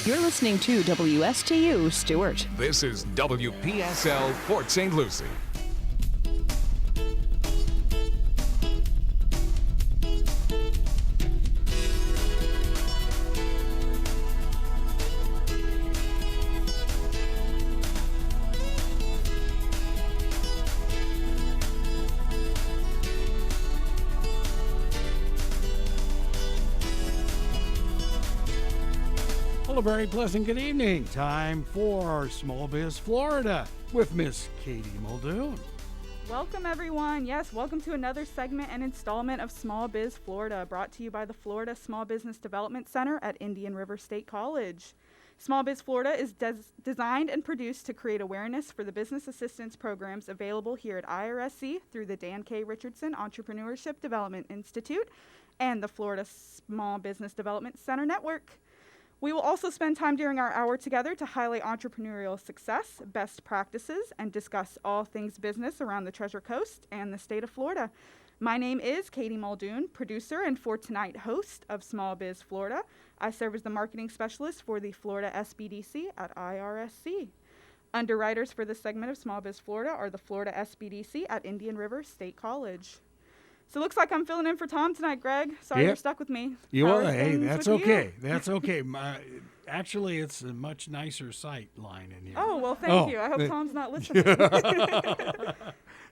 You're listening to WSTU Stewart. This is WPSL Port St. Lucie. A very pleasant good evening. Time for Small Biz Florida with Miss Katie Muldoon. Welcome, everyone. Yes, welcome to another segment and installment of Small Biz Florida, brought to you by the Florida Small Business Development Center at Indian River State College. Small Biz Florida is designed and produced to create awareness for the business assistance programs available here at IRSC through the Dan K. Richardson Entrepreneurship Development Institute and the Florida Small Business Development Center Network. We will also spend time during our hour together to highlight entrepreneurial success, best practices, and discuss all things business around the Treasure Coast and the state of Florida. My name is Katie Muldoon, producer and for tonight host of Small Biz Florida. I serve as the marketing specialist for the Florida SBDC at IRSC. Underwriters for this segment of Small Biz Florida are the Florida SBDC at Indian River State College. So it looks like I'm filling in for Tom tonight, Greg. Sorry you're stuck with me. Hey, that's okay. That's okay. Actually, it's a much nicer sight line in here. Oh, well, thank you. I hope Tom's not listening.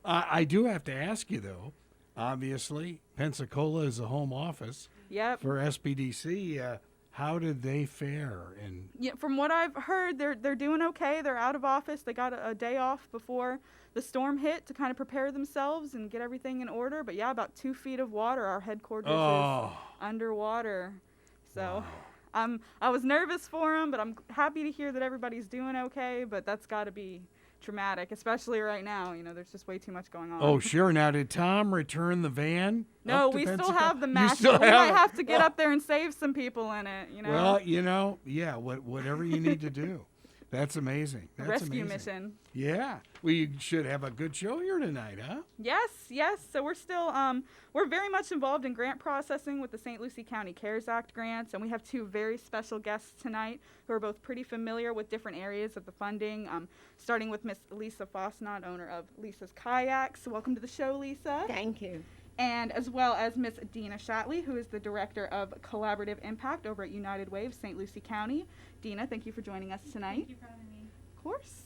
I do have to ask you, though. Obviously, Pensacola is a home office for SBDC. How did they fare? Yeah, from what I've heard, they're doing okay. They're out of office. They got a day off before the storm hit to kind of prepare themselves and get everything in order. But yeah, about 2 feet of water. Our headquarters is underwater. So I was nervous for them, but I'm happy to hear that everybody's doing okay. But that's got to be traumatic, especially right now. You know, there's just way too much going on. Oh, sure. Now, did Tom return the van? No, we still have the match. We might have to get up there and save some people in it, you know. Well, whatever you need to do. That's amazing. That's rescue amazing. mission. Yeah. We should have a good show here tonight, huh? Yes. So we're still, we're very much involved in grant processing with the St. Lucie County CARES Act grants, and we have two very special guests tonight who are both pretty familiar with different areas of the funding, starting with Miss Lisa Fosnot, owner of Lisa's Kayaks. So welcome to the show, Lisa. Thank you. And as well as Miss Deana Shatley, who is the Director of Collaborative Impact over at United Waves, St. Lucie County. Deana, thank you for joining us tonight. Thank you for having me. Of course.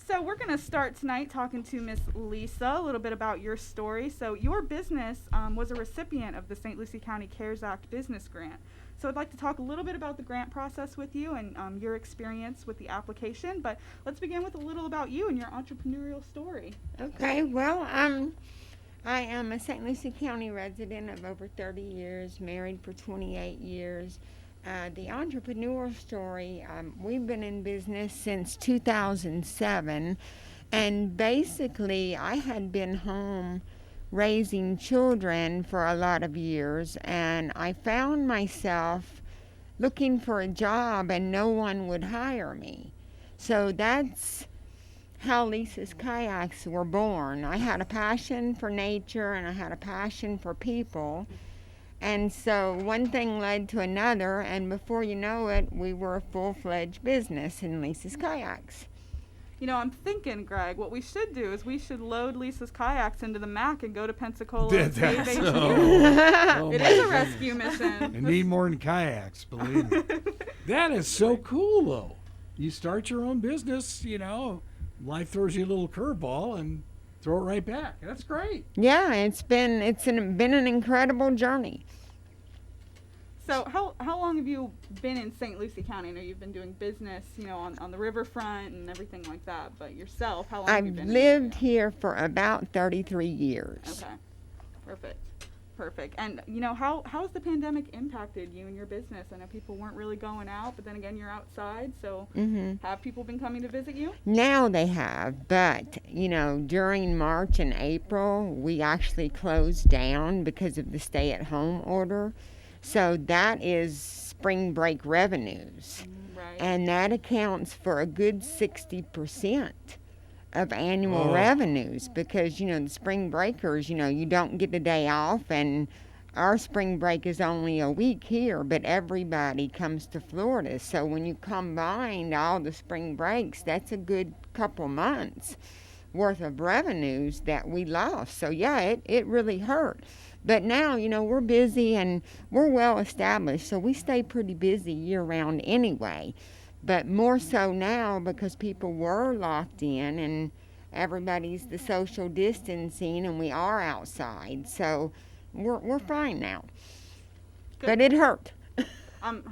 So we're going to start tonight talking to Miss Lisa a little bit about your story. So your business was a recipient of the St. Lucie County CARES Act business grant. So I'd like to talk a little bit about the grant process with you and your experience with the application. But let's begin with a little about you and your entrepreneurial story. Okay, well, I am a St. Lucie County resident of over 30 years, married for 28 years. The entrepreneurial story, we've been in business since 2007, and basically I had been home raising children for a lot of years, and I found myself looking for a job and no one would hire me. So that's how Lisa's Kayaks were born. I had a passion for nature and I had a passion for people. And so one thing led to another, and before you know it, we were a full-fledged business in Lisa's Kayaks. You know, I'm thinking, Greg, what we should do is we should load Lisa's Kayaks into the Mac and go to Pensacola and save HQ. It is a rescue mission. I need more than kayaks, believe me. That is so cool, though. You start your own business, you know, life throws you a little curveball and throw it right back. That's great. Yeah, it's been an incredible journey. So how long have you been in St. Lucie County? I know you've been doing business, you know, on the riverfront and everything like that, but yourself, how long have you been? I've lived here for about 33 years. Okay, perfect. And, you know, how has the pandemic impacted you and your business? I know people weren't really going out, but then again, you're outside, so have people been coming to visit you? Now they have, but, you know, during March and April, we actually closed down because of the stay-at-home order. So that is spring break revenues, right. And that accounts for a good 60% of annual revenues because, you know, the spring breakers, you know, you don't get a day off, and our spring break is only a week here, but everybody comes to Florida. So when you combine all the spring breaks, that's a good couple months worth of revenues that we lost. So yeah, it really hurt. But now, we're busy and we're well established, so we stay pretty busy year round anyway. But more so now because people were locked in and everybody's the social distancing and we are outside. So we're fine now. Good. But it hurt. I'm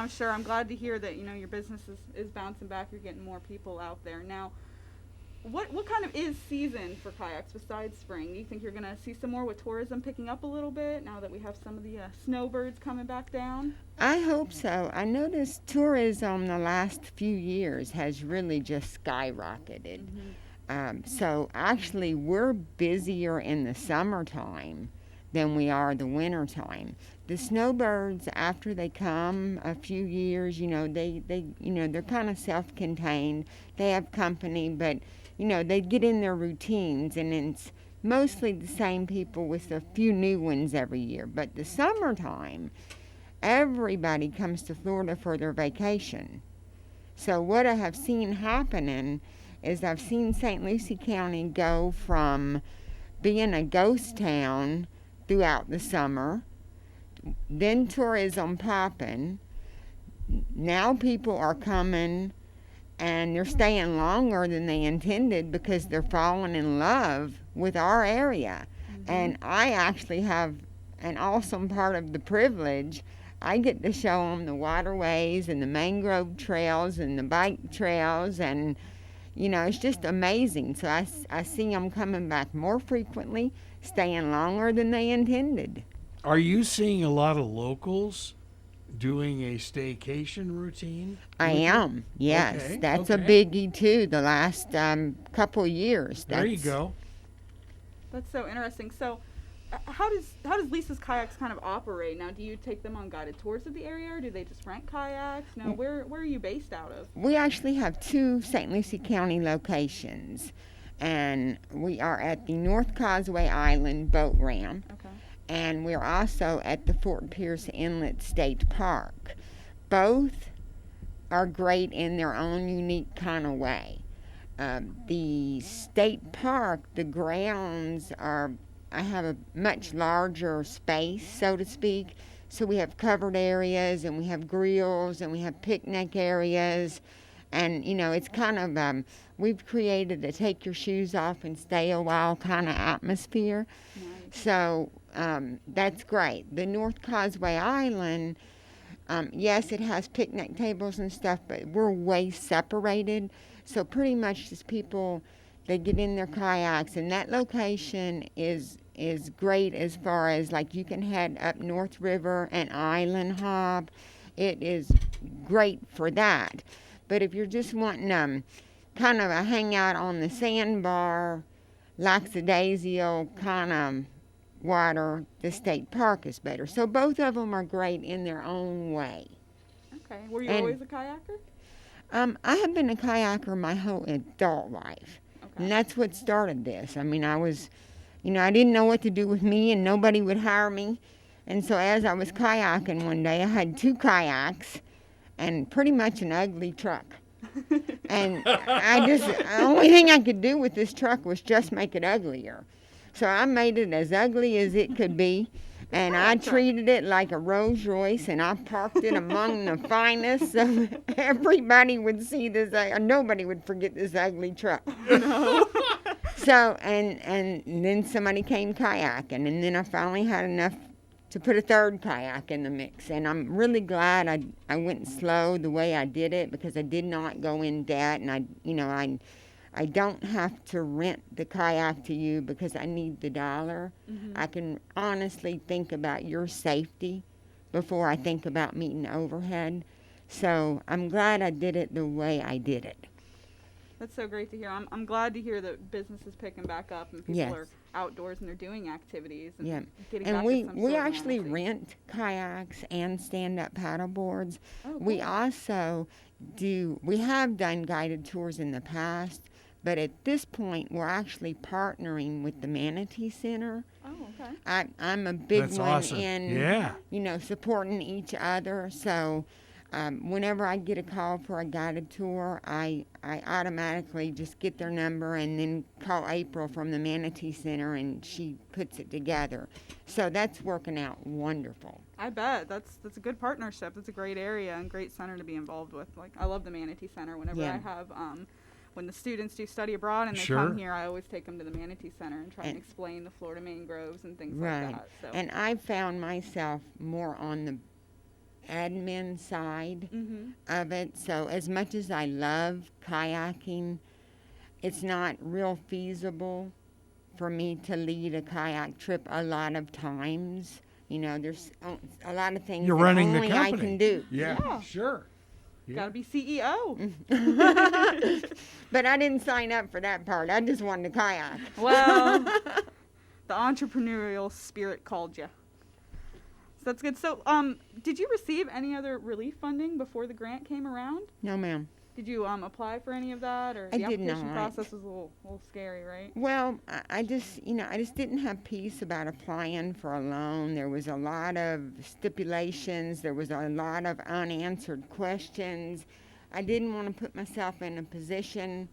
sure. I'm glad to hear that, your business is bouncing back. You're getting more people out there. Now, what kind of is season for kayaks besides spring? Do you think you're going to see some more with tourism picking up a little bit now that we have some of the snowbirds coming back down? I hope so. I noticed tourism the last few years has really just skyrocketed. So actually we're busier in the summertime than we are the wintertime. The snowbirds, after they come a few years, they're kind of self-contained. They have company, but they get in their routines, and it's mostly the same people with a few new ones every year. But the summertime, everybody comes to Florida for their vacation. So what I have seen happening is I've seen St. Lucie County go from being a ghost town throughout the summer, then tourism popping. Now people are coming and they're staying longer than they intended because they're falling in love with our area. And I actually have an awesome part of the privilege. I get to show them the waterways and the mangrove trails and the bike trails, and it's just amazing. So I see them coming back more frequently, staying longer than they intended. Are you seeing a lot of locals doing a staycation routine? I am, yes. Okay, That's a okay. biggie too, the last couple years. There you go. That's so interesting. So how does Lisa's Kayaks kind of operate? Now, do you take them on guided tours of the area, or do they just rent kayaks? Now, where are you based out of? We actually have 2 St. Lucie County locations, and we are at the North Causeway Island boat ramp. Okay. And we're also at the Fort Pierce Inlet State Park. Both are great in their own unique kind of way. The state park, the grounds I have a much larger space, so to speak. So we have covered areas, and we have grills, and we have picnic areas. And, it's kind of, we've created a take your shoes off and stay a while kind of atmosphere. Nice. So that's great. The North Causeway Island, yes, it has picnic tables and stuff, but we're way separated. So pretty much just people, they get in their kayaks, and that location is great as far as, like, you can head up North River and island hop. It is great for that. But if you're just wanting kind of a hangout on the sandbar, lackadaisical kind of water, the state park is better. So both of them are great in their own way. Okay. Were you always a kayaker? I have been a kayaker my whole adult life. Okay. And that's what started this. I mean, I was, I didn't know what to do with me, and nobody would hire me. And so as I was kayaking one day, I had 2 kayaks and pretty much an ugly truck. And the only thing I could do with this truck was just make it uglier. So I made it as ugly as it could be, and I treated it like a Rolls Royce, and I parked it among the finest, so everybody would see this, nobody would forget this ugly truck. So, and then somebody came kayaking, and then I finally had enough to put a 3rd kayak in the mix. And I'm really glad I went slow the way I did it, because I did not go in debt, and I don't have to rent the kayak to you because I need the dollar. I can honestly think about your safety before I think about meeting overhead. So I'm glad I did it the way I did it. That's so great to hear. I'm glad to hear that business is picking back up and people Yes. are outdoors and they're doing activities and Yeah. getting And back we, to some we sort of actually normalcy. rent kayaks and stand-up paddle boards. Oh, We cool. also we have done guided tours in the past, but at this point we're actually partnering with the Manatee Center. Oh, okay. I'm a big That's one awesome. in, Yeah. supporting each other. So whenever I get a call for a guided tour, I automatically just get their number and then call April from the Manatee Center, and she puts it together. So that's working out wonderful. I bet. That's a good partnership. That's a great area and great center to be involved with. Like, I love the Manatee Center. Whenever Yeah. I have, when the students do study abroad and they Sure. come here, I always take them to the Manatee Center and try and explain the Florida mangroves and things Right. like that. So. And I found myself more on the admin side of it. So as much as I love kayaking, it's not real feasible for me to lead a kayak trip a lot of times. There's a lot of things You're that running only the I company. can do. Yeah, sure. Yeah. Gotta be CEO. But I didn't sign up for that part. I just wanted to kayak. Well, the entrepreneurial spirit called you. So that's good. So, did you receive any other relief funding before the grant came around? No, ma'am. Did you apply for any of that, or I the did application not. process was a little scary, right? Well, I just didn't have peace about applying for a loan. There was a lot of stipulations. There was a lot of unanswered questions. I didn't want to put myself in a position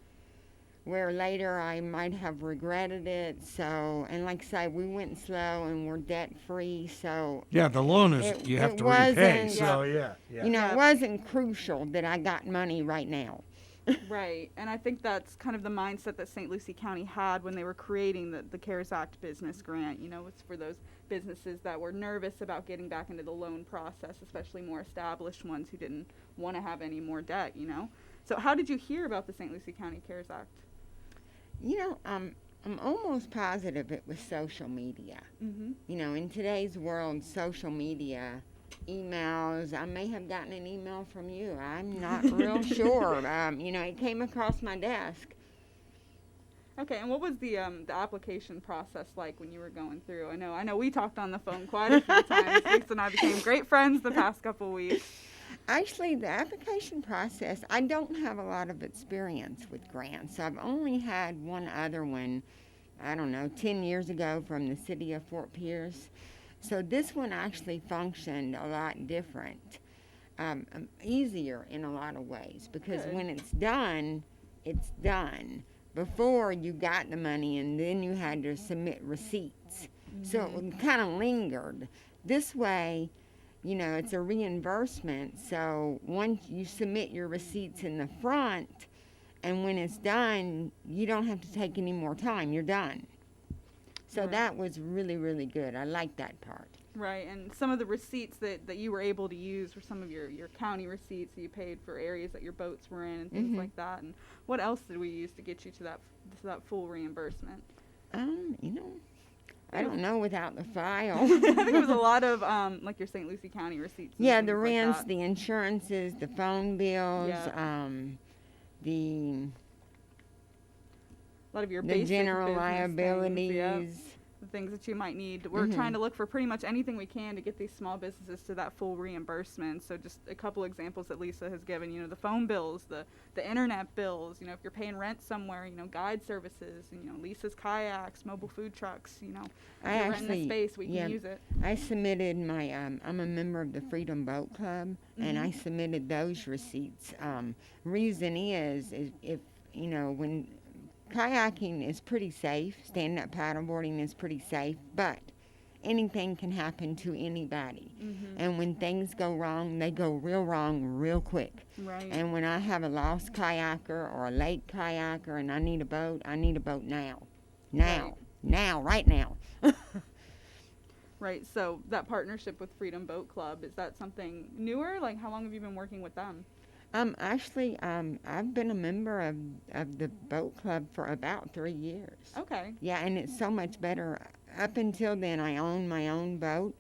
where later I might have regretted it. So, and like I say, we went slow and we're debt free. So, Yeah, the loan is you have it to repay. wasn't- So yeah. it wasn't crucial that I got money right now. Right, and I think that's kind of the mindset that St. Lucie County had when they were creating the CARES Act business grant. It's for those businesses that were nervous about getting back into the loan process, especially more established ones who didn't want to have any more debt, So how did you hear about the St. Lucie County CARES Act? I'm almost positive it was social media. In today's world, social media, emails, I may have gotten an email from you. I'm not real sure. It came across my desk. Okay, and what was the application process like when you were going through? I know we talked on the phone quite a few times. Lisa and I became great friends the past couple weeks. Actually, the application process, I don't have a lot of experience with grants. I've only had one other one, 10 years ago from the city of Fort Pierce. So this one actually functioned a lot different, easier in a lot of ways, because Good. when it's done, it's done. Before, you got the money and then you had to submit receipts. So it kind of lingered. This way, it's a reimbursement. So once you submit your receipts in the front, and when it's done, you don't have to take any more time. You're done. So Right. that was really, really good. I like that part. Right, and some of the receipts that you were able to use were some of your county receipts that you paid for areas that your boats were in and things like that. And what else did we use to get you to that full reimbursement? I don't know without the file. I think it was a lot of like your St. Lucie County receipts. And Yeah, things the like rents, that. the insurances, the phone bills, A lot of your the basic general business liabilities. things, yeah, the things that you might need. We're trying to look for pretty much anything we can to get these small businesses to that full reimbursement. So just a couple examples that Lisa has given, the phone bills, the internet bills, if you're paying rent somewhere, guide services, and, Lisa's kayaks, mobile food trucks, if I you're renting actually, a space, we can use it. I submitted my, I'm a member of the Freedom Boat Club, and I submitted those receipts. Reason is if, when kayaking is pretty safe, stand-up paddleboarding is pretty safe, but anything can happen to anybody. And when things go wrong, they go real wrong real quick. Right. And when I have a lost kayaker or a late kayaker and I need a boat now. Right now. Right. So that partnership with Freedom Boat Club, is that something newer? Like, how long have you been working with them? Actually, I've been a member of the boat club for about 3 years. Okay. Yeah, and it's so much better. Up until then, I owned my own boat.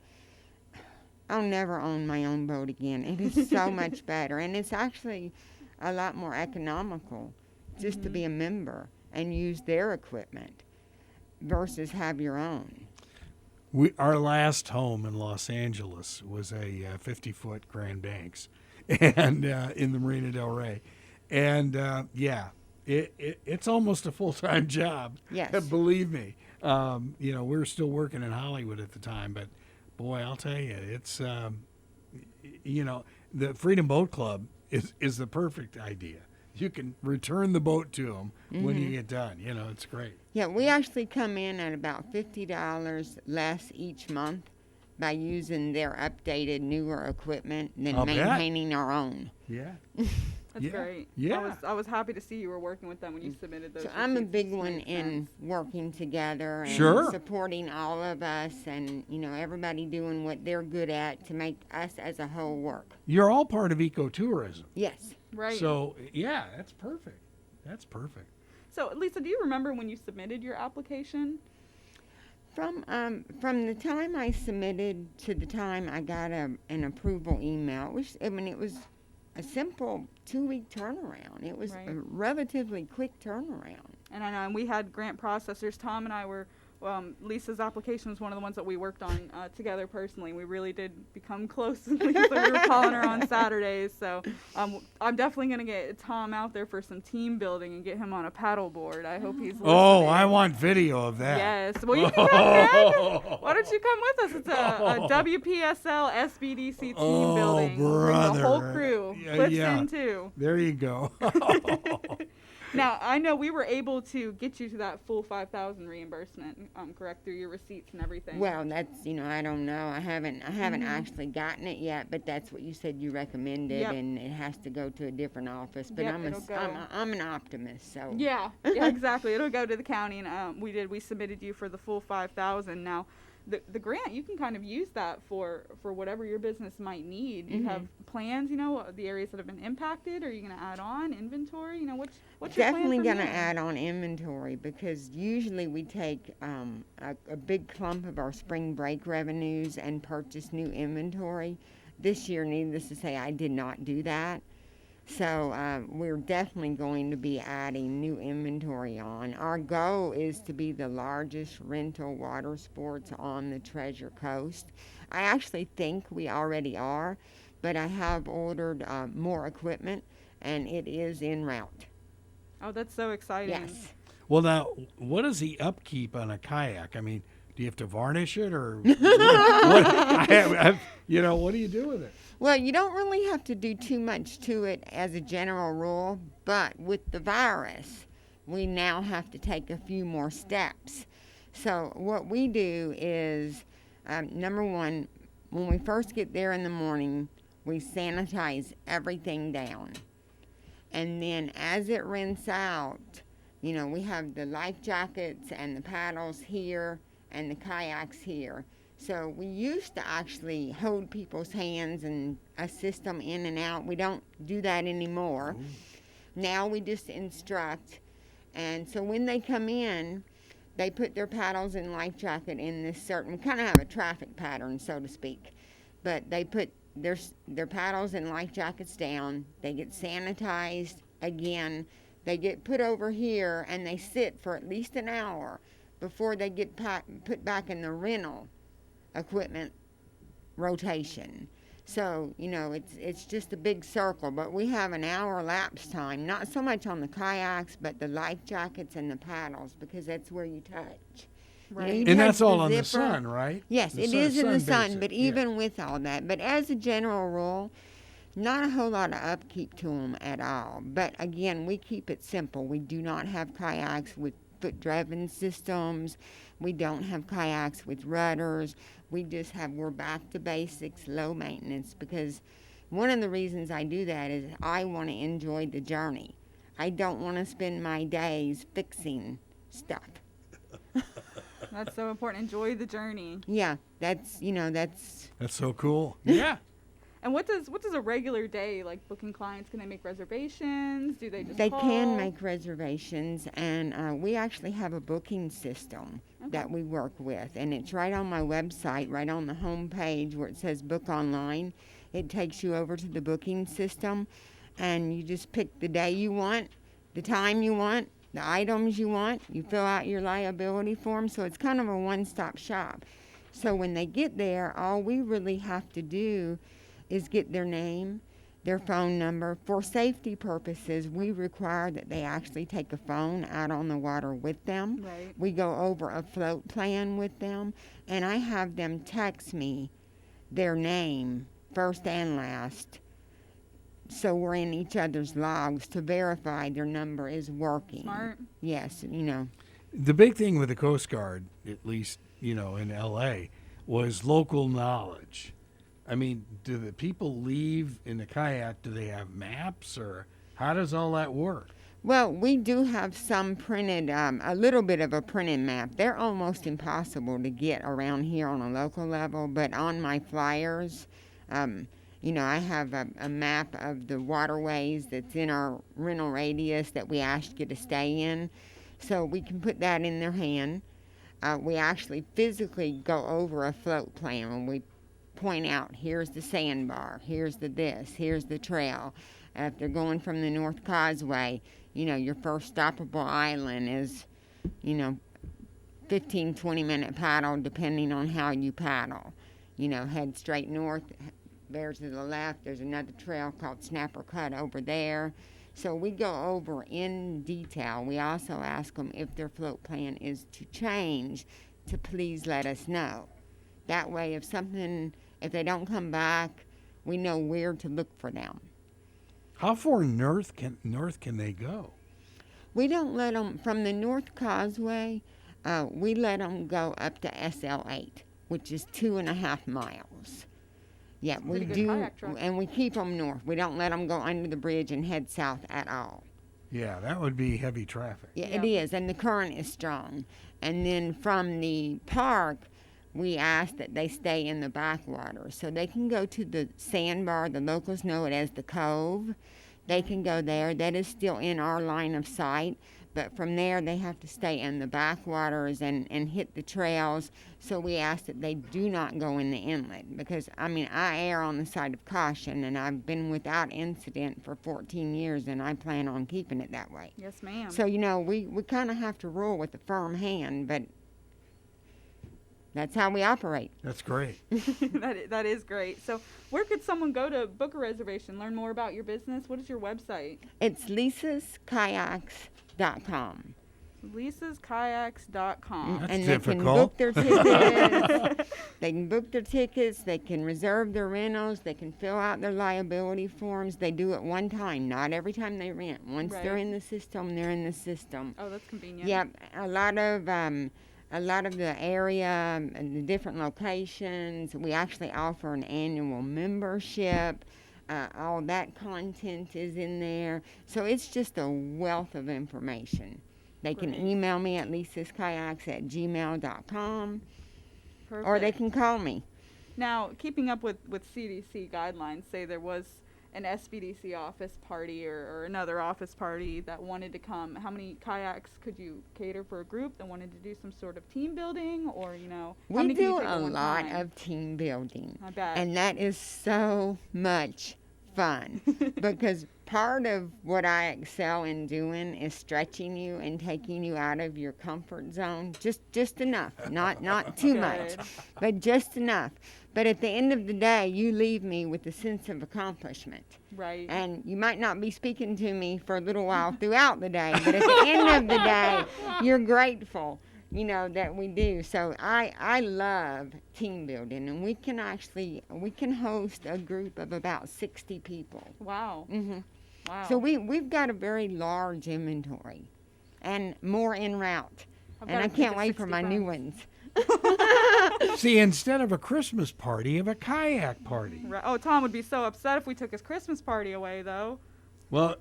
I'll never own my own boat again. It is so much better, and it's actually a lot more economical just to be a member and use their equipment versus have your own. Our last home in Los Angeles was a 50-foot Grand Banks, and in the Marina del Rey, and it's almost a full-time job. Yes. Believe me. We were still working in Hollywood at the time, but boy, I'll tell you, it's the Freedom Boat Club is the perfect idea. You can return the boat to them when you get done. It's great. Yeah, we actually come in at about $50 less each month by using their updated, newer equipment than maintaining our own. Yeah. That's great. Yeah. I was happy to see you were working with them when you submitted those. So I'm a receipts. big It one makes in sense. working together and Sure. supporting all of us and, everybody doing what they're good at to make us as a whole work. You're all part of ecotourism. Yes. Right. So, yeah, that's perfect. That's perfect. So, Lisa, do you remember when you submitted your application? From the time I submitted to the time I got an approval email, it was a simple 2-week turnaround. It was Right. a relatively quick turnaround. And I know, and we had grant processors. Tom and I were, Lisa's application was one of the ones that we worked on together personally. We really did become close. Lisa, we were calling her on Saturdays. So I'm definitely going to get Tom out there for some team building and get him on a paddle board. I hope he's listening. Oh, I want video of that. Yes. Well, you can come, Dad. Why don't you come with us? It's a WPSL SBDC team building. We'll bring the whole brother. crew. Yeah, Cliff's yeah. in too. There you go. Now, I know we were able to get you to that full $5,000 reimbursement, correct, through your receipts and everything. Well, that's I don't know. I haven't actually gotten it yet, but that's what you said you recommended, Yep. and it has to go to a different office. But Yep, it'll go. I'm an optimist, so Yeah, exactly. It'll go to the county, and we submitted you for the full $5,000. Now, the grant, you can kind of use that for whatever your business might need. You have plans, the areas that have been impacted. Are you going to add on inventory? What's your plan definitely from going to there? add on inventory because usually we take a big clump of our spring break revenues and purchase new inventory. This year, needless to say, I did not do that. So we're definitely going to be adding new inventory on. Our goal is to be the largest rental water sports on the Treasure Coast. I actually think we already are, but I have ordered more equipment, and it is en route. Oh, that's so exciting. Yes. Well, now, what is the upkeep on a kayak? I mean, do you have to varnish it or what do you do with it? Well, you don't really have to do too much to it as a general rule, but with the virus, we now have to take a few more steps. So what we do is, number one, when we first get there in the morning, we sanitize everything down. And then as it rinses out, we have the life jackets and the paddles here and the kayaks here. So we used to actually hold people's hands and assist them in and out. We don't do that anymore. Ooh. Now we just instruct. And so when they come in, they put their paddles and life jacket in this certain, kind of have a traffic pattern, so to speak. But they put their paddles and life jackets down. They get sanitized again. They get put over here, and they sit for at least an hour before they get put back in the rental equipment rotation. So, it's just a big circle, but we have an hour lapse time, not so much on the kayaks, but the life jackets and the paddles, because that's where you touch. Right. You And touch that's all on the zipper. sun, right? Yes, The it sun- is in the sun, basic, but yeah. even with all that. But as a general rule, not a whole lot of upkeep to them at all. But again, we keep it simple. We do not have kayaks with foot-driven systems. We don't have kayaks with rudders. We're back to basics, low maintenance, because one of the reasons I do that is I want to enjoy the journey. I don't want to spend my days fixing stuff. That's so important. Enjoy the journey. Yeah, that's. That's so cool. Yeah. And what does a regular day like booking clients? Can they make reservations? Do they just They call? can make reservations, and we actually have a booking system that we work with, and it's right on my website, right on the home page where it says book online. It takes you over to the booking system, and you just pick the day you want, the time you want, the items you want. You fill out your liability form, so it's kind of a one-stop shop. So when they get there, all we really have to do is get their name, their phone number. For safety purposes, we require that they actually take a phone out on the water with them. Right. We go over a float plan with them, and I have them text me their name, first and last, so we're in each other's logs to verify their number is working. Smart. Yes, The big thing with the Coast Guard, at least, in L.A., was local knowledge. I mean, do the people leave in the kayak, do they have maps, or how does all that work? Well, we do have some printed, a little bit of a printed map. They're almost impossible to get around here on a local level, but on my flyers, I have a map of the waterways that's in our rental radius that we ask you to stay in, so we can put that in their hand. We actually physically go over a float plan when we point out, here's the sandbar, here's the this, here's the trail. If they're going from the North Causeway, your first stoppable island is, 15, 20-minute paddle, depending on how you paddle. Head straight north, bears to the left. There's another trail called Snapper Cut over there. So we go over in detail. We also ask them if their float plan is to change, to please let us know. That way, if they don't come back, we know where to look for them. How far north can they go? We don't let them, from the North Causeway, we let them go up to SL8, which is 2.5 miles. Yeah, we Pretty good do, kayak track. and we keep them north. We don't let them go under the bridge and head south at all. Yeah, that would be heavy traffic. Yeah, it is, and the current is strong. And then from the park, we ask that they stay in the backwater. So they can go to the sandbar. The locals know it as the Cove. They can go there. That is still in our line of sight. But from there, they have to stay in the backwaters and hit the trails. So we ask that they do not go in the inlet. Because, I err on the side of caution, and I've been without incident for 14 years, and I plan on keeping it that way. Yes, ma'am. So, we kind of have to rule with a firm hand, but that's how we operate. That's great. That is great. So where could someone go to book a reservation, learn more about your business? What is your website? It's lisaskayaks.com. lisaskayaks.com. That's And difficult. they can book their tickets. They can book their tickets. They can reserve their rentals. They can fill out their liability forms. They do it one time, not every time they rent. Once they're Right. in the system, they're in the system. Oh, that's convenient. Yep, a lot of the area and the different locations. We actually offer an annual membership. All that content is in there. So it's just a wealth of information. They can Great. email me at lisaskayaks@gmail.com, Perfect. or they can call me. Now, keeping up with CDC guidelines, say there was an SBDC office party or another office party that wanted to come, how many kayaks could you cater for a group that wanted to do some sort of team building, or, how We many can you do take at a one lot time? of team building. I bet. And that is so much fun because part of what I excel in doing is stretching you and taking you out of your comfort zone. Just enough. Not too much, Good. but just enough. But at the end of the day, you leave me with a sense of accomplishment. Right. And you might not be speaking to me for a little while throughout the day, but at the end of the day, you're grateful, that we do. So I love team building, and we can host a group of about 60 people. Wow. hmm Wow. So we've got a very large inventory and more en route. I've And gotta I think can't of wait for 60 my new friends. ones. See, instead of a Christmas party, you have a kayak party. Right. Oh, Tom would be so upset if we took his Christmas party away, though. Well,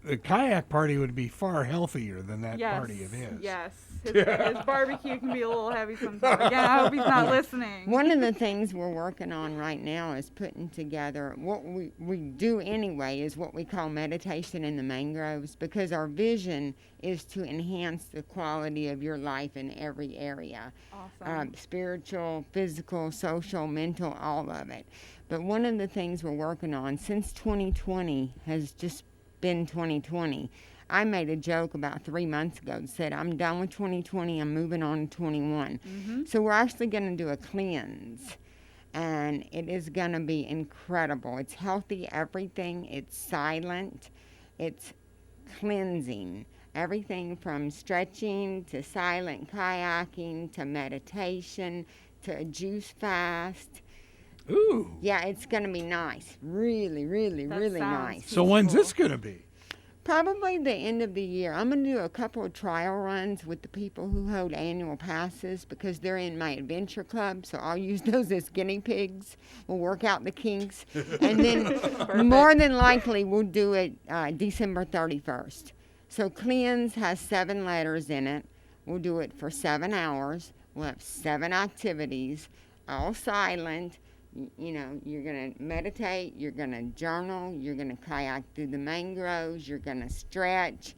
the kayak party would be far healthier than that Yes. party of his. Yes. His barbecue can be a little heavy sometimes. Again, I hope he's not listening. One of the things we're working on right now is putting together what we do anyway is what we call meditation in the mangroves, because our vision is to enhance the quality of your life in every area. Awesome. Spiritual, physical, social, mental, all of it. But one of the things we're working on, since 2020 has just been 2020, I made a joke about 3 months ago that said, I'm done with 2020, I'm moving on to 21. Mm-hmm. So we're actually going to do a cleanse. and it is going to be incredible. It's healthy everything. It's silent. It's cleansing. Everything from stretching to silent kayaking to meditation to a juice fast. Ooh. Yeah, it's going to be nice. Really, really, That really sounds nice. So when's this going to be? Probably the end of the year. I'm going to do a couple of trial runs with the people who hold annual passes because they're in my adventure club, so I'll use those as guinea pigs. We'll work out the kinks. And then more than likely we'll do it December 31st. So cleanse has 7 letters in it. We'll do it for 7 hours. We'll have 7 activities, all silent. You know, you're going to meditate, you're going to journal, you're going to kayak through the mangroves, you're going to stretch,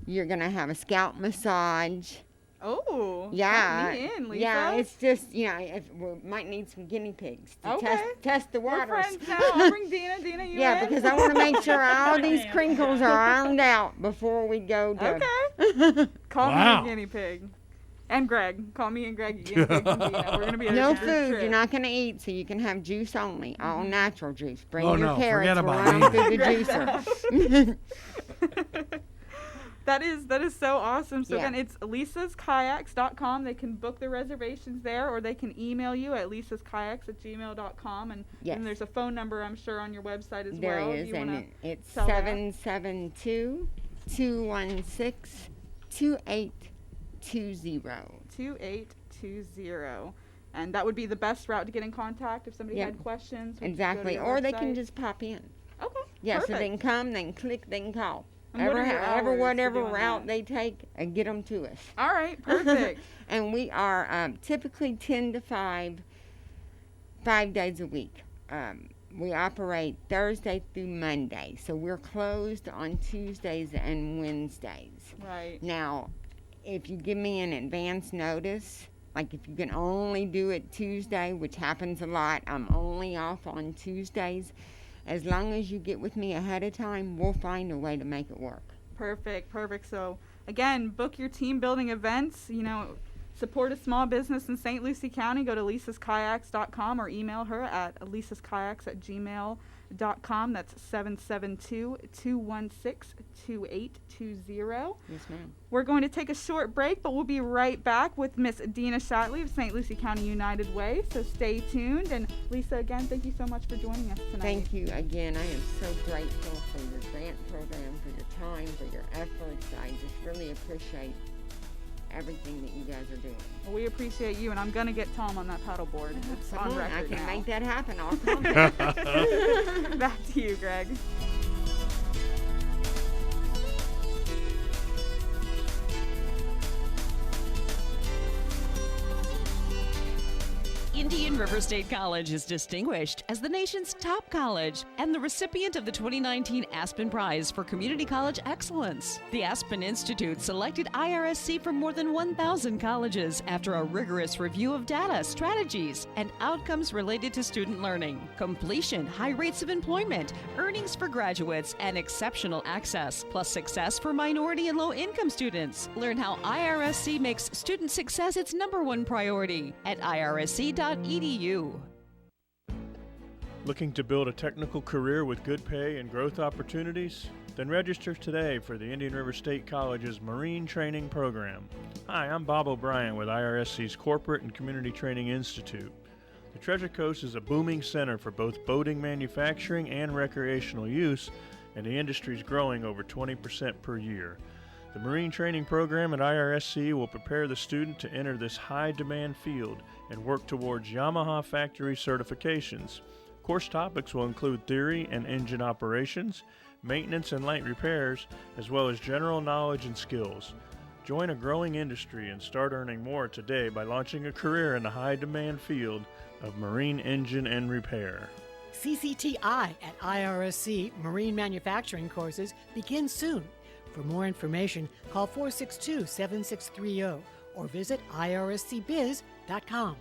you're going to have a scalp massage. Oh, Yeah. count me in, Lisa. Yeah, it's just, you know, we might need some guinea pigs to Okay. test the We're waters. friends now. I'll bring Deana. Deana, you Yeah, in? because I want to make sure all these crinkles are ironed out before we go to... Okay. Call Wow. me a guinea pig. And Greg. Call me and Greg a guinea pig and Deana. We're going to be a No group food. trip. You're not going to eat, so you can have juice only. All natural juice. Bring Oh, your no, carrots. forget We'll about run me. through the juicer. That is so awesome. So Yeah. again, it's lisaskayaks.com. They can book their reservations there, or they can email you at lisaskayaks@gmail.com. And, Yes. and there's a phone number, I'm sure, on your website as There well. Do is, you and wanna it's tell that? 772-216-2820. 2820. And that would be the best route to get in contact if somebody Yep. had questions. we could go to Exactly. your Or they can website. just pop in. Okay. Yeah, perfect. so they can come, they can click, they can call. And what are your hours for Whatever doing route that? they take, get them to us. All right, perfect. And we are typically 10 to 5, 5 days a week. We operate Thursday through Monday, so we're closed on Tuesdays and Wednesdays. Right. Now, if you give me an advance notice, like if you can only do it Tuesday, which happens a lot, I'm only off on Tuesdays. As long as you get with me ahead of time, we'll find a way to make it work. Perfect. So again, book your team building events. You know, support a small business in St. Lucie County. Go to lisaskayaks.com or email her at lisaskayaks@gmail.com. That's 772-216-2820. Yes, ma'am. We're going to take a short break, but we'll be right back with Miss Deana Shatley of St. Lucie County United Way. So stay tuned. And Lisa, again, thank you so much for joining us tonight. Thank you again. I am so grateful for your grant program, for your time, for your efforts. I just really appreciate everything that you guys are doing. Well, we appreciate you, and I'm going to get Tom on that paddleboard. It's Come on on, record I can now. make that happen. I'll come. Back to you, Greg. Indian River State College is distinguished as the nation's top college and the recipient of the 2019 Aspen Prize for Community College Excellence. The Aspen Institute selected IRSC from more than 1,000 colleges after a rigorous review of data, strategies, and outcomes related to student learning, completion, high rates of employment, earnings for graduates, and exceptional access, plus success for minority and low-income students. Learn how IRSC makes student success its #1 priority at irsc.edu. Looking to build a technical career with good pay and growth opportunities? Then register today for the Indian River State College's Marine Training Program. Hi, I'm Bob O'Brien with IRSC's Corporate and Community Training Institute. The Treasure Coast is a booming center for both boating manufacturing and recreational use, and the industry is growing over 20% per year. The Marine Training Program at IRSC will prepare the student to enter this high-demand field and work towards Yamaha factory certifications. Course topics will include theory and engine operations, maintenance and light repairs, as well as general knowledge and skills. Join a growing industry and start earning more today by launching a career in the high-demand field of marine engine and repair. CCTI at IRSC Marine Manufacturing courses begins soon. For more information, call 462-7630 or visit irscbiz.com.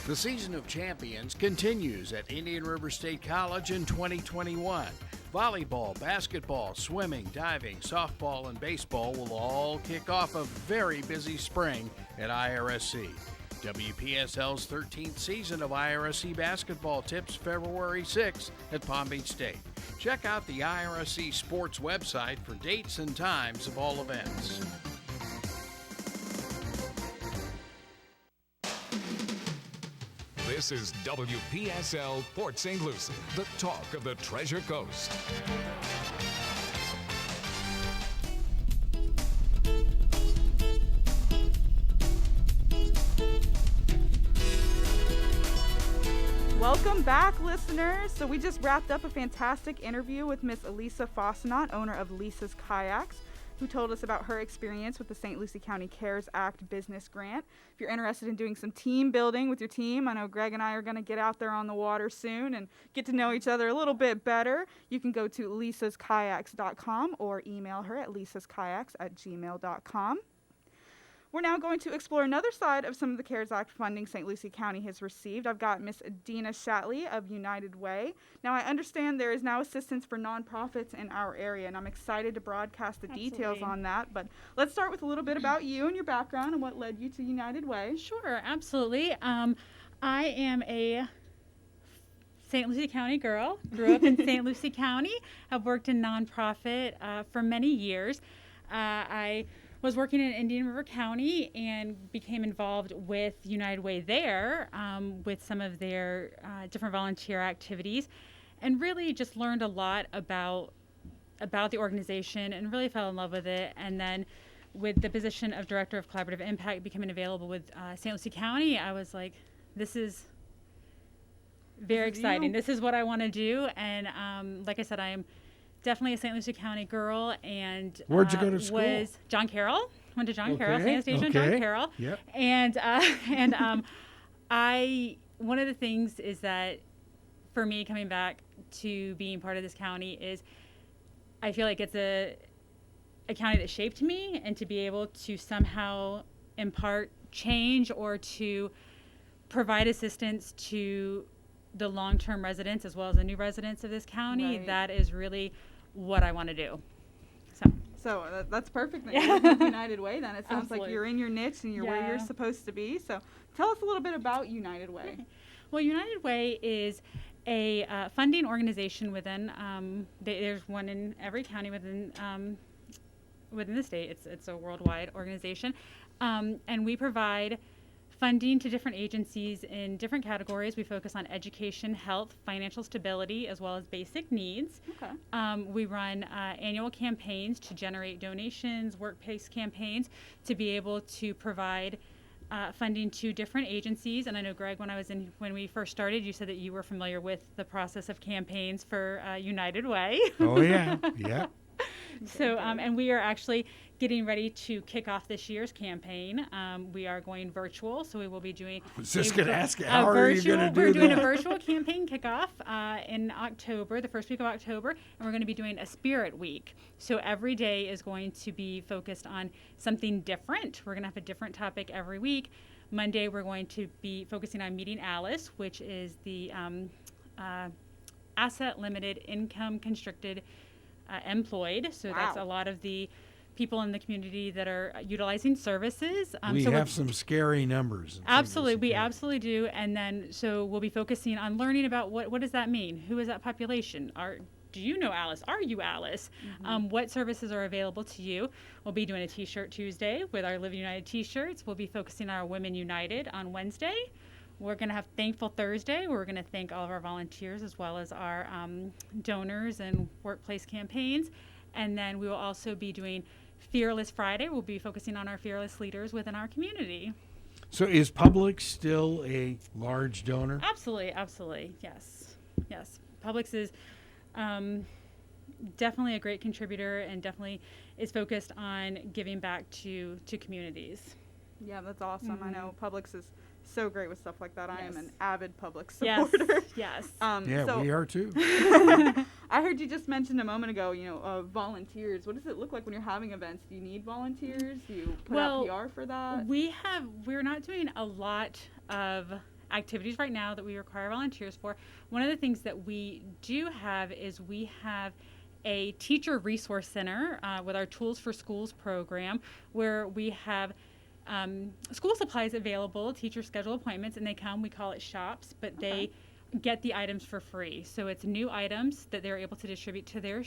The season of champions continues at Indian River State College in 2021. Volleyball, basketball, swimming, diving, softball, and baseball will all kick off a very busy spring at IRSC. WPSL's 13th season of IRSC basketball tips February 6th at Palm Beach State. Check out the IRSC Sports website for dates and times of all events. This is WPSL Port St. Lucie, the talk of the Treasure Coast. Welcome back, listeners. So we just wrapped up a fantastic interview with Miss Elisa Fossenot, owner of Lisa's Kayaks, who told us about her experience with the St. Lucie County CARES Act business grant. If you're interested in doing some team building with your team, I know Greg and I are going to get out there on the water soon and get to know each other a little bit better. You can go to lisaskayaks.com or email her at lisaskayaks@gmail.com. We're now going to explore another side of some of the CARES Act funding St. Lucie County has received. I've got Miss Deana Shatley of United Way. Now, I understand there is now assistance for nonprofits in our area, and I'm excited to broadcast the details on that. But let's start with a little bit about you and your background and what led you to United Way. Sure, absolutely. I am a St. Lucie County girl. Grew up in St. Lucie County. I've worked in nonprofit for many years. I was working in Indian River County and became involved with United Way there with some of their different volunteer activities, and really just learned a lot about the organization and really fell in love with it. And then with the position of Director of Collaborative Impact becoming available with St. Lucie County, I was like, this is very exciting. This is what I want to do. And like I said, I am definitely a St. Lucie County girl, and where'd you go to school? Was John Carroll. Went to John Carroll, Sanitation, John Carroll. Yep. And one of the things is that for me coming back to being part of this county is I feel like it's a county that shaped me, and to be able to somehow impart change or to provide assistance to the long-term residents as well as the new residents of this county, that is really what I want to do. So that's perfect that you're with United Way then. It sounds like you're in your niche and you're where you're supposed to be. So tell us a little bit about United Way. Okay. Well, United Way is a funding organization within, there's one in every county within the state. It's a worldwide organization. And we provide funding to different agencies in different categories. We focus on education, health, financial stability, as well as basic needs. Okay. We run annual campaigns to generate donations, workplace campaigns, to be able to provide funding to different agencies. And I know, Greg, when we first started, you said that you were familiar with the process of campaigns for United Way. Oh, yeah. Yeah. So, and we are actually getting ready to kick off this year's campaign. We are going virtual, so we will be doing. I was just going to ask you, how are you going to do that? We're doing a virtual campaign kickoff in October, the first week of October, and we're going to be doing a Spirit Week. So every day is going to be focused on something different. We're going to have a different topic every week. Monday, we're going to be focusing on Meeting Alice, which is the asset limited, income constricted employed. So that's a lot of the people in the community that are utilizing services. We have some scary numbers. Absolutely, we absolutely do. And then so we'll be focusing on learning about what does that mean? Who is that population? Do you know Alice? Are you Alice? Mm-hmm. What services are available to you? We'll be doing a T-shirt Tuesday with our Live United T-shirts. We'll be focusing on our Women United on Wednesday. We're going to have Thankful Thursday. We're going to thank all of our volunteers as well as our donors and workplace campaigns. And then we will also be doing Fearless Friday. We'll be focusing on our fearless leaders within our community. So is Publix still a large donor? Absolutely, absolutely. Yes. Publix is definitely a great contributor and definitely is focused on giving back to communities. Yeah, that's awesome. Mm-hmm. I know Publix is so great with stuff like that. Yes. I am an avid Publix supporter. Yes. We are too. I heard you just mention a moment ago, volunteers. What does it look like when you're having events? Do you need volunteers? Do you put out PR for that? We're not doing a lot of activities right now that we require volunteers for. One of the things that we do have is we have a teacher resource center with our Tools for Schools program, where we have school supplies available. Teachers schedule appointments and they come. We call it shops, but they get the items for free. So it's new items that they're able to distribute to their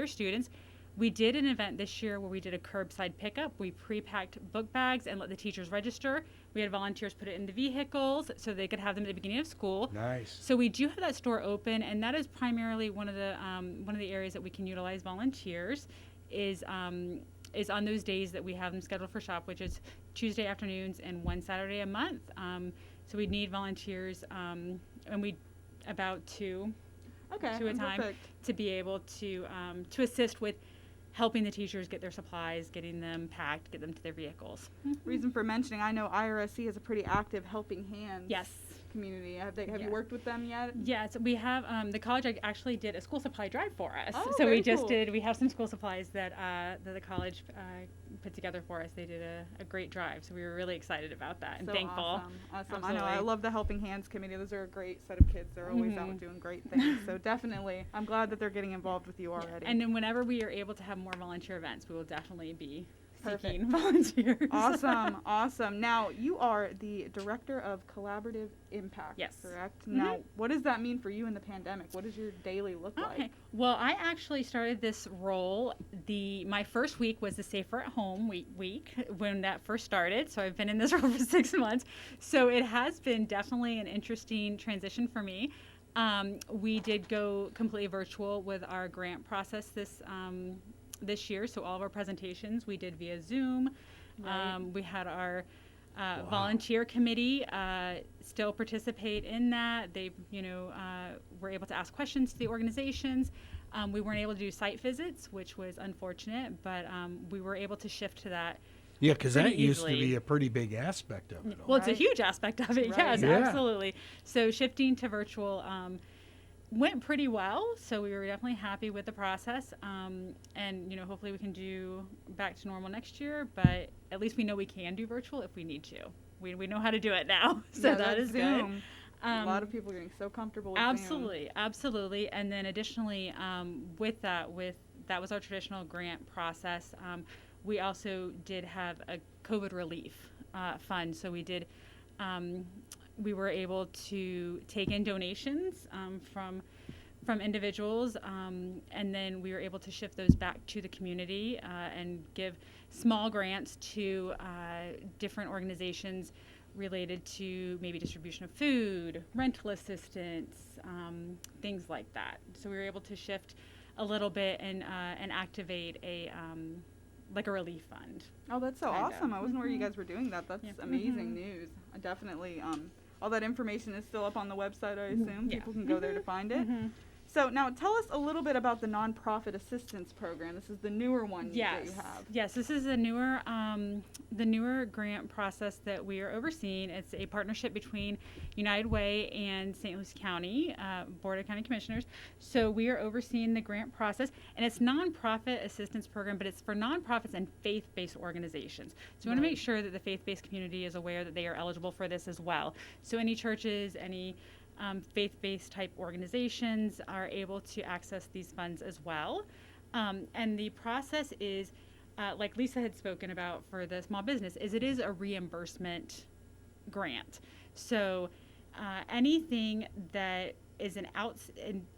students. We did an event this year where we did a curbside pickup. We pre-packed book bags and let the teachers register. We had volunteers put it in the vehicles so they could have them at the beginning of school. Nice. So we do have that store open, and that is primarily one of the areas that we can utilize volunteers is on those days that we have them scheduled for shop, which is Tuesday afternoons and one Saturday a month. So we need volunteers, and we about two at a time to be able to assist with helping the teachers get their supplies, getting them packed, get them to their vehicles. Reason for mentioning, I know IRSC has a pretty active Helping Hands community. Have you worked with them yet? Yes, we have. The college actually did a school supply drive for us. Oh, so we just cool. did. We have some school supplies that the college put together for us. They did a great drive, so we were really excited about that and thankful. Awesome. I know. I love the Helping Hands committee. Those are a great set of kids. They're always out doing great things. So definitely, I'm glad that they're getting involved with you already. And then whenever we are able to have more volunteer events, we will definitely be seeking volunteers. Awesome. Now, you are the Director of Collaborative Impact, correct? Mm-hmm. Now, what does that mean for you in the pandemic? What does your daily look like? Well, I actually started this role, my first week was the Safer at Home week when that first started, so I've been in this role for 6 months. So it has been definitely an interesting transition for me. We did go completely virtual with our grant process this year, so all of our presentations we did via Zoom. Right. We had our volunteer committee still participate in that. They, were able to ask questions to the organizations. We weren't able to do site visits, which was unfortunate, but we were able to shift to that. Yeah, because that used to be a pretty big aspect of it. Well, it's a huge aspect of it. Yes, absolutely. So shifting to virtual went pretty well, so we were definitely happy with the process, and hopefully we can do back to normal next year, but at least we know we can do virtual if we need to. We know how to do it now, so that is Zoom. Good. A lot of people are getting so comfortable with Absolutely. And then additionally, with that was our traditional grant process. We also did have a COVID relief fund, so we did. We were able to take in donations from individuals, and then we were able to shift those back to the community and give small grants to different organizations related to maybe distribution of food, rental assistance, things like that. So we were able to shift a little bit and activate a relief fund. Oh, that's so awesome. I wasn't aware you guys were doing that. That's amazing news. I definitely, all that information is still up on the website, I assume. People can go there to find it. So now tell us a little bit about the nonprofit assistance program. This is the newer one that you have. Yes, this is the newer grant process that we are overseeing. It's a partnership between United Way and St. Lucie County, Board of County Commissioners. So we are overseeing the grant process, and it's nonprofit assistance program, but it's for nonprofits and faith-based organizations. So we want to make sure that the faith-based community is aware that they are eligible for this as well. So any churches, any faith-based type organizations are able to access these funds as well. And the process is, like Lisa had spoken about for the small business, it is a reimbursement grant. So anything that is an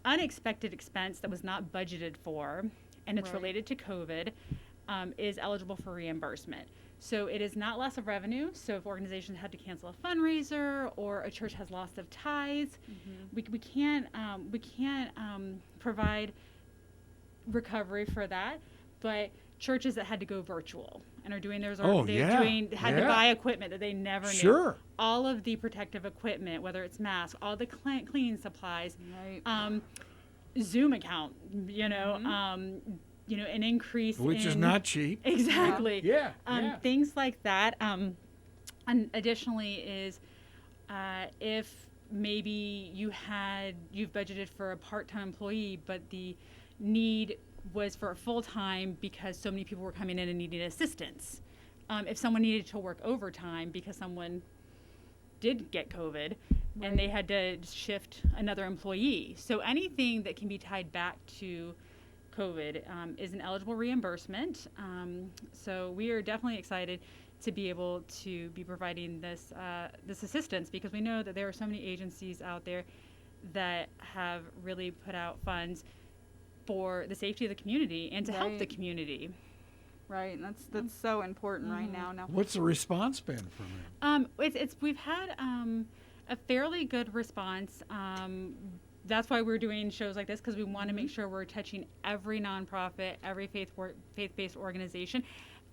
unexpected expense that was not budgeted for, and it's related to COVID, is eligible for reimbursement. So it is not loss of revenue. So if organizations had to cancel a fundraiser or a church has loss of tithes, we can't provide recovery for that. But churches that had to go virtual and are doing theirs, had to buy equipment that they never knew. All of the protective equipment, whether it's masks, all the cleaning supplies, Zoom account, an increase which is not cheap. Exactly. Things like that. And additionally is if maybe you've budgeted for a part-time employee, but the need was for a full-time because so many people were coming in and needing assistance. If someone needed to work overtime because someone did get COVID, and they had to shift another employee. So anything that can be tied back to COVID is an eligible reimbursement. So we are definitely excited to be able to be providing this this assistance, because we know that there are so many agencies out there that have really put out funds for the safety of the community and to help the community. Right, and that's so important right now. What's the response been from it? We've had a fairly good response. That's why we're doing shows like this, because we want to make sure we're touching every nonprofit, every faith-based organization,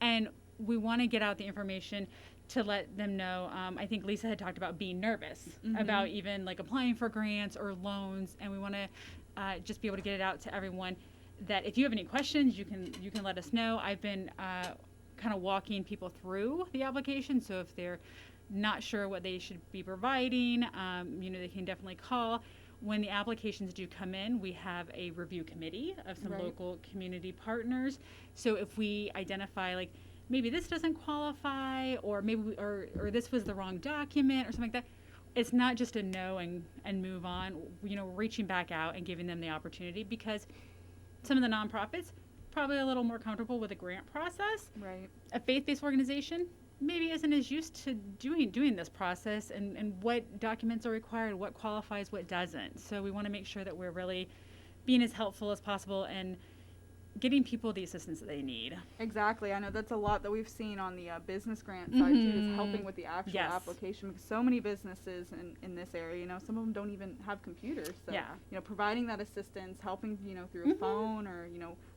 and we want to get out the information to let them know. I think Lisa had talked about being nervous about even like applying for grants or loans, and we want to just be able to get it out to everyone, that if you have any questions, you can let us know. I've been kind of walking people through the application, so if they're not sure what they should be providing, they can definitely call. When the applications do come in, we have a review committee of some local community partners. So if we identify like maybe this doesn't qualify, or maybe or this was the wrong document or something like that, it's not just a no and move on. We're reaching back out and giving them the opportunity, because some of the nonprofits probably a little more comfortable with a grant process. Right. A faith-based organization maybe isn't as used to doing this process and what documents are required, what qualifies, what doesn't. So we want to make sure that we're really being as helpful as possible and getting people the assistance that they need. Exactly. I know that's a lot that we've seen on the business grant side too, is helping with the actual application, because so many businesses in this area, some of them don't even have computers. So, providing that assistance, helping, through a phone, or,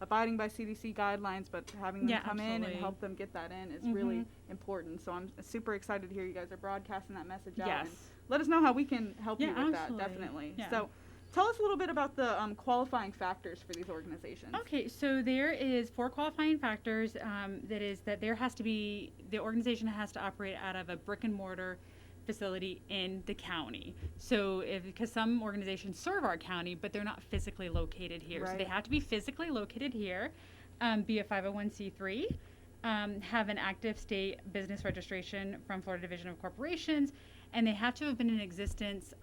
abiding by CDC guidelines, but having them come in and help them get that in is really important. So I'm super excited to hear you guys are broadcasting that message out. And let us know how we can help you with that, definitely. Yeah. So tell us a little bit about the qualifying factors for these organizations. Okay, so there is 4 qualifying factors. That is that the organization has to operate out of a brick and mortar facility in the county. So because some organizations serve our county, but they're not physically located here. Right. So they have to be physically located here, be a 501c3, have an active state business registration from Florida Division of Corporations, and they have to have been in existence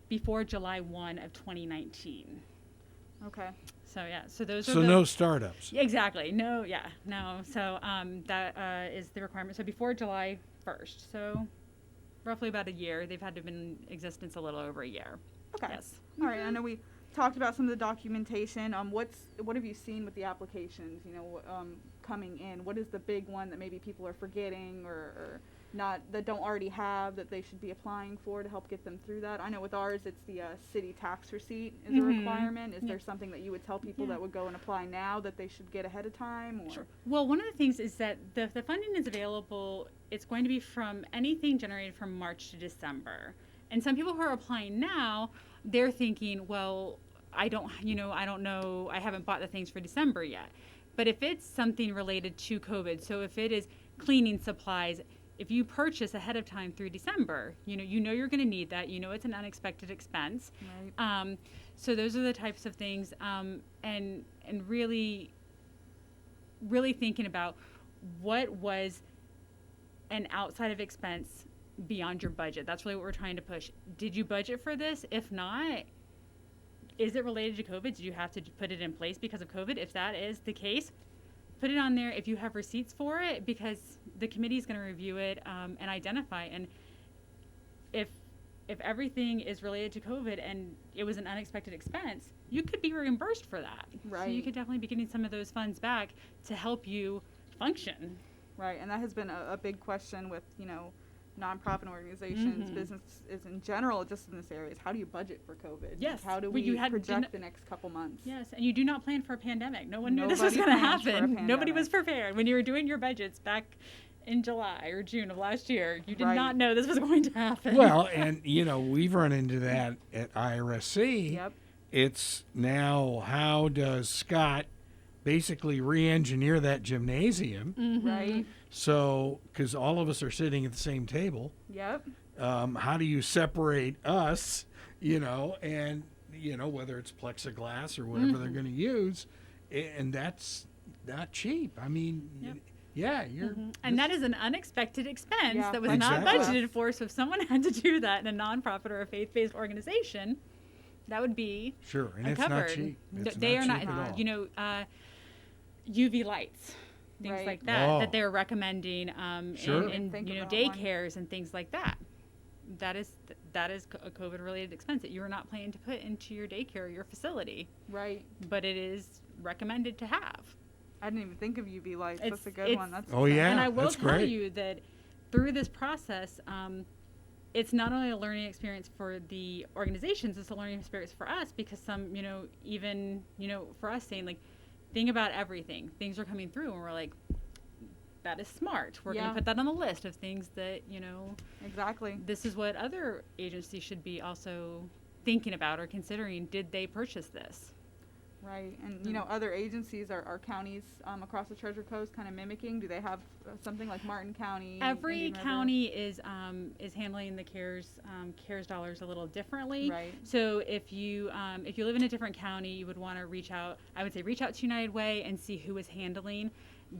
before July 1 of 2019. Okay. So so those are So no startups. Exactly. No. So that is the requirement. So before July 1st. So roughly about a year. They've had to have been in existence a little over a year. Okay. Yes. All right. I know we talked about some of the documentation. What have you seen with the applications? Coming in. What is the big one that maybe people are forgetting or not, that don't already have, that they should be applying for to help get them through that? I know with ours it's the city tax receipt is a requirement. Is there something that you would tell people that would go and apply now that they should get ahead of time? Or? Sure. Well, one of the things is that the funding is available. It's going to be from anything generated from March to December. And some people who are applying now, they're thinking, well, I don't know, I haven't bought the things for December yet. But if it's something related to COVID, so if it is cleaning supplies, if you purchase ahead of time through December, you know you're going to need that. It's an unexpected expense. Right. So those are the types of things, and really thinking about what was an outside of expense beyond your budget. That's really what we're trying to push. Did you budget for this? If not, is it related to COVID? Did you have to put it in place because of COVID? If that is the case, put it on there if you have receipts for it, because the committee is going to review it and identify. And if everything is related to COVID and it was an unexpected expense, you could be reimbursed for that. Right. So you could definitely be getting some of those funds back to help you function. Right, and that has been a big question with, nonprofit organizations, businesses in general, just in this area, is how do you budget for COVID? Yes. How do we project the next couple months? Yes, and you do not plan for a pandemic. No one knew this was going to happen. Nobody was prepared. When you were doing your budgets back in July or June of last year, you did not know this was going to happen. Well, and, we've run into that at IRSC. Yep. It's now, how does Scott basically re-engineer that gymnasium? Right. So, because all of us are sitting at the same table. Yep. How do you separate us, and, whether it's plexiglass or whatever they're going to use, and that's not cheap. I mean, Yeah, you're. And that is an unexpected expense Yeah, that was Exactly. not budgeted for. So if someone had to do that in a nonprofit or a faith-based organization, that would be Sure, and it's covered. not cheap. It's They not are not, cheap at all. you know, UV lights, things Right. like that, Oh. that they're recommending Sure. in Think you know, about one. daycares and things like that. That is a COVID-related expense that you are not planning to put into your daycare or your facility, Right. but it is recommended to have. I didn't even think of UV lights. It's- That's a good one. it's- That's Oh, yeah. And I will that's tell great. you that through this process, it's not only a learning experience for the organizations, it's a learning experience for us, because some, you know, even, you know, for us saying, like, think about everything. Things are coming through and we're like, that is smart. We're going Yeah. to put that on the list of things that, you know, Exactly. this is what other agencies should be also thinking about or considering. Did they purchase this? Right. And, you know, other agencies are counties across the Treasure Coast kind of mimicking. Do they have something like Martin County? Every Indian River? county is handling the CARES dollars a little differently. Right. So if you live in a different county, you would want to reach out. I would say reach out to United Way and see who is handling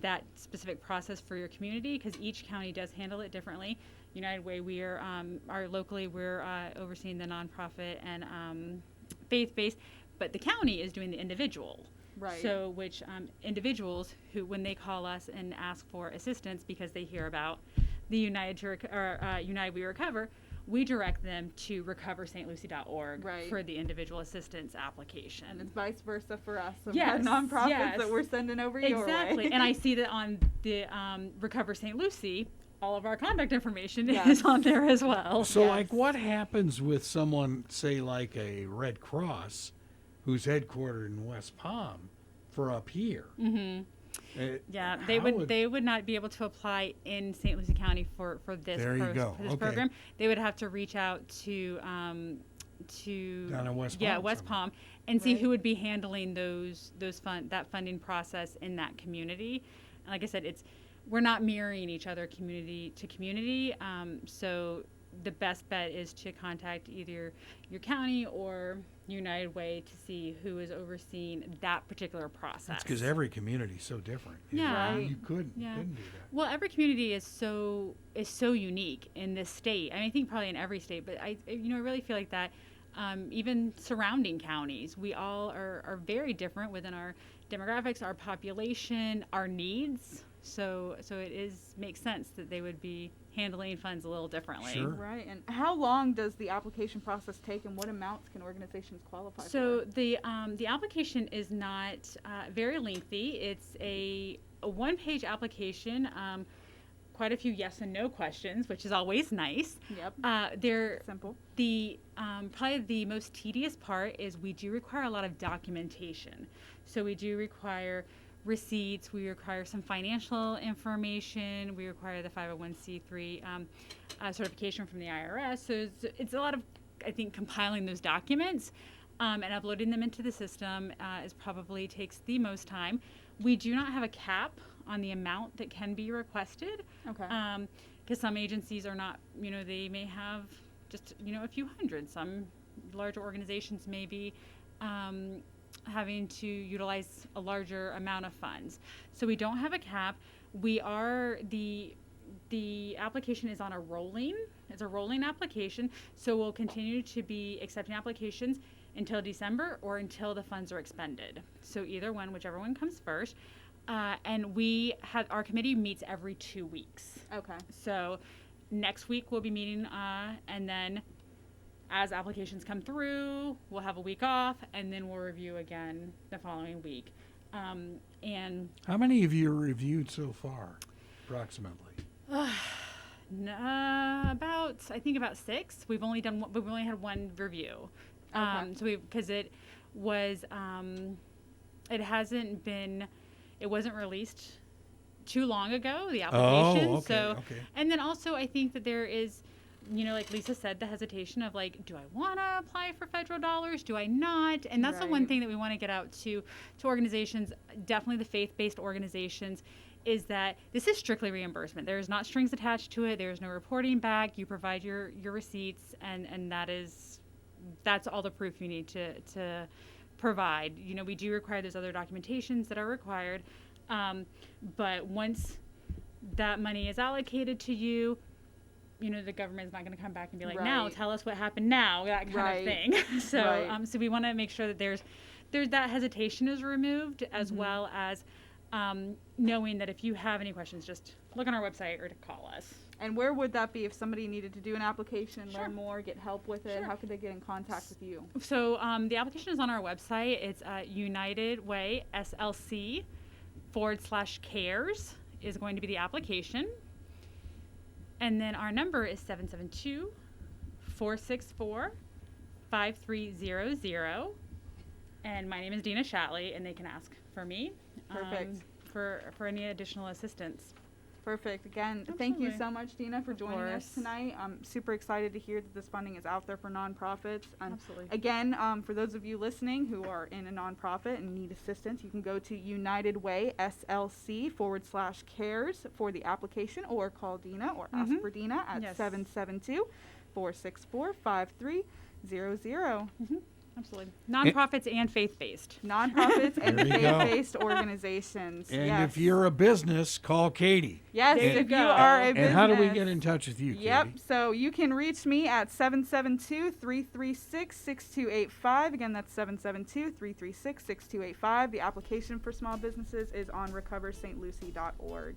that specific process for your community, because each county does handle it differently. United Way, we are locally we're overseeing the nonprofit and faith-based, but the county is doing the individual. Right. So, which individuals who, when they call us and ask for assistance because they hear about the United We Recover, we direct them to recoverstlucie.org Right. for the individual assistance application. And it's vice versa for us. Some Yes, nonprofits yes. that we're sending over your way. Exactly. And I see that on the Recover St. Lucie, all of our contact information Yes. is on there as well. So, Yes. like, what happens with someone, say, like a Red Cross, who's headquartered in West Palm, for up here? Mm-hmm. Yeah, how they would not be able to apply in St. Lucie County for this There you go. for this Okay. program. They would have to reach out to Down in West yeah, Palm West somewhere. Palm, and see Right. who would be handling that funding process in that community. And like I said, we're not mirroring each other community to community. So the best bet is to contact either your county or United Way to see who is overseeing that particular process. That's because every community is so different. You know, Yeah. You couldn't do that. Well, every community is so unique in this state. I think probably in every state, but I really feel like that. Even surrounding counties, we all are very different within our demographics, our population, our needs. So it makes sense that they would be handling funds a little differently. Sure. Right. And how long does the application process take, and what amounts can organizations qualify So for? the application is not very lengthy. It's a one-page application. Quite a few yes and no questions, which is always nice. Yep. They're Simple. the probably the most tedious part is we do require a lot of documentation. So we do require receipts, we require some financial information, we require the 501c3 certification from the IRS. So it's a lot of, I think, compiling those documents and uploading them into the system is probably takes the most time. We do not have a cap on the amount that can be requested. Okay. Because some agencies are not, they may have just, a few hundred. Some larger organizations may be having to utilize a larger amount of funds. So we don't have a cap. We are, the application is on it's a rolling application. So we'll continue to be accepting applications until December or until the funds are expended. So either one, whichever one comes first. And our committee meets every 2 weeks. Okay. So next week we'll be meeting, and then as applications come through, we'll have a week off, and then we'll review again the following week. And How many have you reviewed so far, approximately? I think about 6. We've only had one review. Okay. So because it wasn't released too long ago, the application. Okay. And then also I think that there is, like Lisa said, the hesitation of like, do I want to apply for federal dollars? Do I not? And that's the one Right. thing that we want to get out to organizations, definitely the faith-based organizations, is that this is strictly reimbursement. There is not strings attached to it. There is no reporting back. You provide your receipts, and that's all the proof you need to provide. We do require those other documentations that are required, but once that money is allocated to you, the government's not going to come back and be like, now Right. tell us what happened now, that kind of thing. So, Right. So we want to make sure that there's that hesitation is removed, as well as knowing that if you have any questions, just look on our website or to call us. And where would that be if somebody needed to do an application, Sure. learn more, get help with it? Sure. How could they get in contact with you? So the application is on our website. It's United Way SLC /cares is going to be the application. And then our number is 772-464-5300. And my name is Deana Shatley, and they can ask for me for any additional assistance. Perfect. Again, thank you Absolutely. so much, Deana, for joining us course. tonight. I'm super excited to hear that this funding is out there for nonprofits. And Absolutely. again, for those of you listening who are in a nonprofit and need assistance, you can go to United Way SLC /cares for the application, or call Deana or ask for Deana at Yes. 772-464-5300. Absolutely. Nonprofits and faith-based. Nonprofits and There you go. faith-based organizations. And yes. if you're a business, call Katie. Yes, There you if you go. are a business. And how do we get in touch with you, Katie? Yep, so you can reach me at 772-336-6285. Again, that's 772-336-6285. The application for small businesses is on recoverstlucie.org.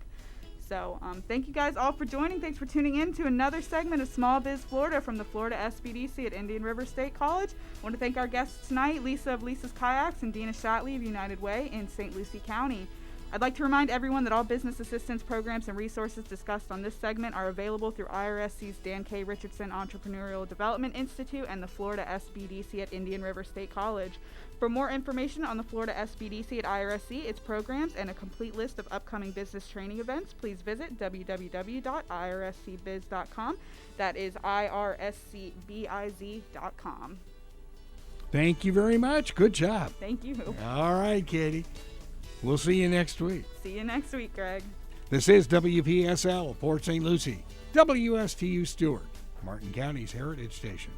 So thank you guys all for joining. Thanks for tuning in to another segment of Small Biz Florida from the Florida SBDC at Indian River State College. I want to thank our guests tonight, Lisa of Lisa's Kayaks and Deana Shatley of United Way in St. Lucie County. I'd like to remind everyone that all business assistance programs and resources discussed on this segment are available through IRSC's Dan K. Richardson Entrepreneurial Development Institute and the Florida SBDC at Indian River State College. For more information on the Florida SBDC at IRSC, its programs, and a complete list of upcoming business training events, please visit www.irscbiz.com. That is irscbiz.com. Thank you very much. Good job. Thank you. All right, Katie. We'll see you next week. See you next week, Greg. This is WPSL, Port St. Lucie, WSTU Stewart, Martin County's Heritage Station.